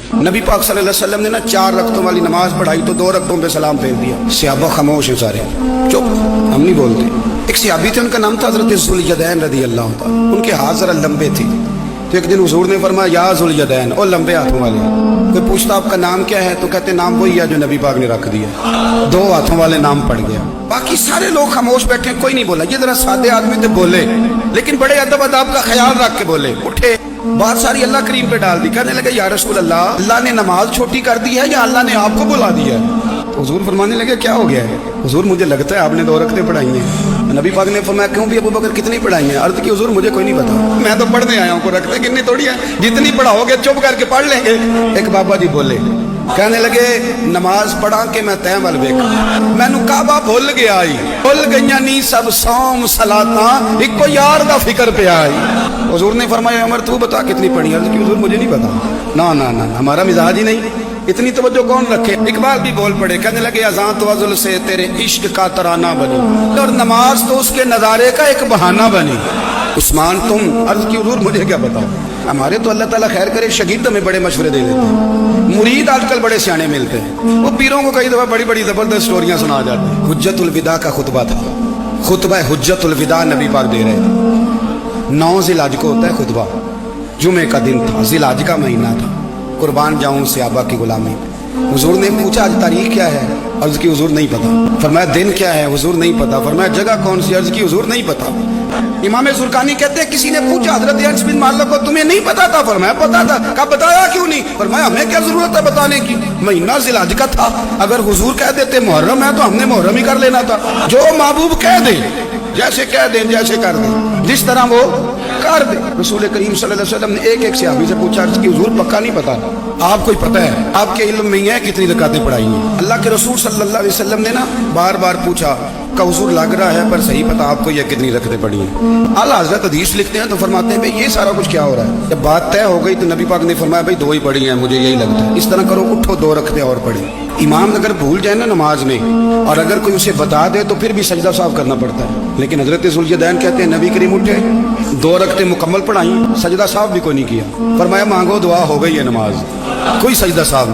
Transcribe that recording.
नबी पाक सल्लल्लाहु अलैहि वसल्लम ने ना 4 रकतों वाली नमाज पढ़ाई तो 2 रकतों पे सलाम फेर दिया। सहाबा खामोश हैं सारे, चुप, हम नहीं बोलते। एक सहाबी थे, उनका नाम था हज़रत ज़ुल्यदैन रज़ी अल्लाह ताला। उनके हाथ जरा लंबे थे, तो एक दिन हुजूर ने फरमाया या ज़ुल्यदैन, ओ लंबे हाथों वाले। कोई पूछता आपका नाम क्या है, तो कहते नाम वही है जो नबी पाक ने रख दिया। 2 हाथों वाले नाम पड़ गया। बाकी सारे लोग खामोश बैठे, कोई नहीं बोला। ये जरा सादे आदमी थे, बोले, लेकिन बड़े अदब अदाब का ख्याल रख के बोले। उठे, बात सारी अल्लाह करीम पे डाल दी। कहने लगे या रसूल अल्लाह, अल्लाह ने नमाज छोटी कर दी है या अल्लाह ने आपको बुला दिया है? तो हुजूर फरमाने लगे क्या हो गया है? हुजूर मुझे लगता है आपने 2 रकतें पढ़ाई हैं। नबी पाक ने फरमाया क्यों भी अबू बकर कितनी पढ़ाई हैं? अर्ज की हुजूर मुझे कोई नहीं पता, मैं तो पढ़ने आया हूँ, रखते कितनी थोड़ी है, जितनी पढ़ाओगे चुप करके पढ़ लेंगे। एक बाबा जी बोले, कहने लगे नमाज पढ़ा के मैं तय वल वेख, मैनू काबा भुल गया आई, भुल गईयां नी सब सौम सलाता, इको यार दा फिक्र पे आई। हुजूर ने फरमाया उमर तू बता कितनी पढ़ी? अर्ज की हुजूर मुझे नहीं पता। ना ना ना, हमारा मिजाज ही नहीं, इतनी तवज्जो कौन रखे। इकबाल भी बोल पड़े, कहने लगे अज़ान तो अज़ल से तेरे इश्क का तराना बनी, और नमाज तो उसके नज़ारे का एक बहाना बनी। उस्मान तुम? अर्ज की हुजूर मुझे क्या बताओ, हमारे तो अल्लाह ताला खैर करे शगीर्द हमें बड़े मशवरे दे देते हैं, मुरीद आजकल बड़े सियाने मिलते हैं, वो पीरों को कई दफा बड़ी बड़ी जबरदस्त स्टोरियां सुना जाती हैं। हुज्जतुल विदा का खुतबा था, खुतबा हुज्जतुल विदा नबी पाक दे रहे थे। 9 ज़िलहज को होता है खुतबा, जुमे का दिन था, ज़िलहज का महीना था। कुर्बान जाऊं सहाबा की गुलामी। हुजूर ने पूछा आज तारीख क्या है? अर्ज की हुजूर नहीं पता। फरमाया दिन क्या है? हुजूर नहीं पता। फरमाया जगह कौन सी? अर्ज की हुजूर नहीं पता। इमाम ज़ुरकानी कहते हैं किसी ने पूछा हजरत अनस बिन मालिक को तुम्हें नहीं पता था? फरमाया पता था। कहा बताया क्यों नहीं? फरमाया हमें क्या जरूरत है बताने की, महीना ज़िलहज का था, अगर हुजूर कह देते मुहर्रम है तो हमने मुहर्रम ही कर लेना था। जो महबूब कह दे, जैसे कह दें जैसे कर दें, जिस तरह वो कर दे। रसूल करीम सल्लल्लाहु अलैहि वसल्लम ने एक सहाबी से पूछा कि हुजूर पक्का नहीं पता, आपको पता है? आपके इल्म में है कितनी रकातें पढ़ाई हैं? अल्लाह के रसूल सल्लल्लाहु अलैहि वसल्लम ने ना बार बार पूछा का हुजूर लग रहा है पर सही पता आपको ये कितनी रकातें पढ़ी हैं? आला हज़रत हदीस लिखते हैं तो फरमाते हैं भाई ये सारा कुछ क्या हो रहा है? जब बात तय हो गई तो नबी पाक ने फरमाया भाई 2 ही पढ़ी हैं, मुझे यही लगता है। इस तरह करो, उठो 2 रकतें और पढ़े। इमाम अगर भूल जाए ना नमाज में, और अगर कोई उसे बता दे तो फिर भी सजदा साफ करना पड़ता है। लेकिन हजरत ज़ुल्यदैन कहते हैं नबी करीम उठे, 2 रकतें मुकम्मल पढ़ाई, सजदा साफ भी कोई नहीं किया। फरमाया मांगो दुआ हो गई है नमाज, कोई सजदा साफ